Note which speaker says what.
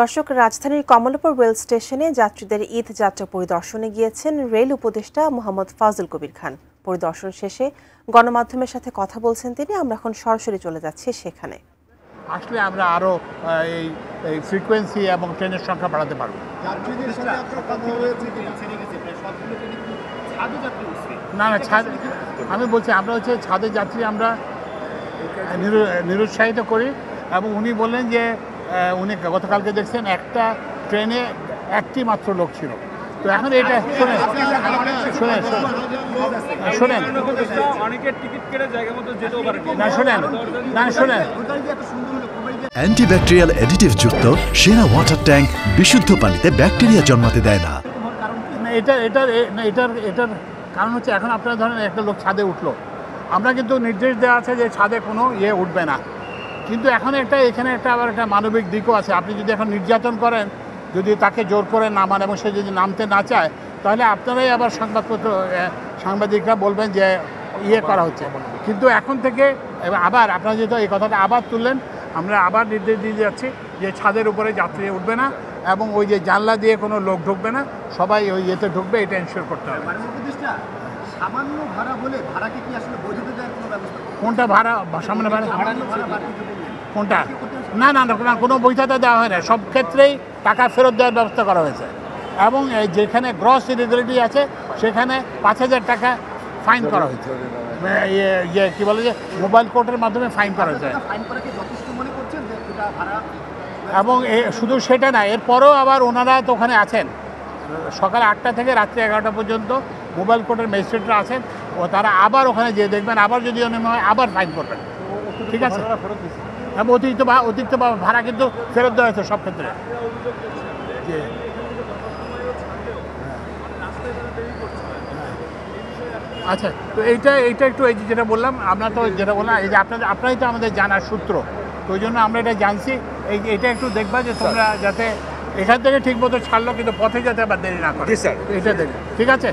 Speaker 1: দর্শক, রাজধানীর কমলাপুর রেল স্টেশনে যাত্রীদের ঈদ যাত্রা পরিদর্শনে গিয়েছেন রেল উপদেষ্টা মোহাম্মদ ফাজল কবির খান। পরিদর্শন শেষে গণমাধ্যমের সাথে কথা বলছেন তিনি। আমরা এখন সরাসরি চলে যাচ্ছি সেখানে।
Speaker 2: আসলে আমরা আরো এই ফ্রিকোয়েন্সি এবং ট্রেনের সংখ্যা বাড়াতে পারবো। না ছাদ, আমি বলছি আমরা ছাদের যাত্রী আমরা নিরুৎসাহিত করি। এবং উনি বললেন যে উনি গতকালকে দেখছেন একটা ট্রেনে একটি মাত্র লোক ছিল। তো এখন এটা শোনেন
Speaker 3: অ্যান্টিব্যাকটেরিয়াল অ্যাডিটিভ যুক্ত সেরা ওয়াটার ট্যাঙ্ক বিশুদ্ধ পানিতে ব্যাকটেরিয়া জন্মাতে দেয় না।
Speaker 2: এটার কারণ হচ্ছে এখন আপনারা ধরেন একটা লোক ছাদে উঠলো, আমরা কিন্তু নির্দেশ দেওয়া আছে যে ছাদে কোনো উঠবে না, কিন্তু এখন এখানে আবার একটা মানবিক দিকও আছে। আপনি যদি এখন নির্যাতন করেন, যদি তাকে জোর করে নামান এবং সে যদি নামতে না চায়, তাহলে আপনারাই আবার সাংবাদিকরা বলবেন যে করা হচ্ছে। কিন্তু এখন থেকে আবার আপনারা যেহেতু এই কথাটা আবার তুললেন, আমরা আবার নির্দেশ দিয়ে যাচ্ছি যে ছাদের উপরে যাত্রী উঠবে না এবং ওই যে জানলা দিয়ে কোনো লোক ঢুকবে না, সবাই ওই ঢুকবে, এটা এনশিওর করতে হবে।
Speaker 4: সামান্য ভাড়া বলে ভাড়াকে কি আসলে বৈধতা দেওয়ার কোনো ব্যবস্থা?
Speaker 2: কোনটা ভাড়া? সামান্য ভাড়া কোনটা? না না না, কোনো বৈধতা দেওয়া হয় না। সব ক্ষেত্রেই টাকা ফেরত দেওয়ার ব্যবস্থা করা হয়েছে এবং যেখানে গ্রস ইরেগুলারিটি আছে সেখানে 5,000 টাকা ফাইন করা হয়েছে। কি বলে যে মোবাইল কোর্টের মাধ্যমে ফাইন করা হয়েছে। এবং শুধু সেটা না, এরপরেও আবার ওনারা তো ওখানে আছেন সকাল 8টা থেকে রাত্রি 11টা পর্যন্ত। মোবাইল কোর্টের ম্যাজিস্ট্রেটরা আছেন, ও তারা আবার ওখানে যেয়ে দেখবেন, আবার যদি অনিয়ম হয় আবার ফাইন করবেন। ঠিক আছে, এবং অতিরিক্ত ভাড়া কিন্তু ফেরত দেওয়া হয়েছে সব ক্ষেত্রে। আচ্ছা, তো এইটা একটু এই যেটা বললাম, আমরা তো যেটা বললাম এই যে আপনারাই তো আমাদের জানার সূত্র, তো ওই জন্য আমরা এটা জানছি। এটা একটু দেখবা যে তোমরা যাতে এখান থেকে ঠিক মতো ছাড়লো, কিন্তু পথে যাতে আবার দেরি না করে, এটা দেখবে। ঠিক আছে।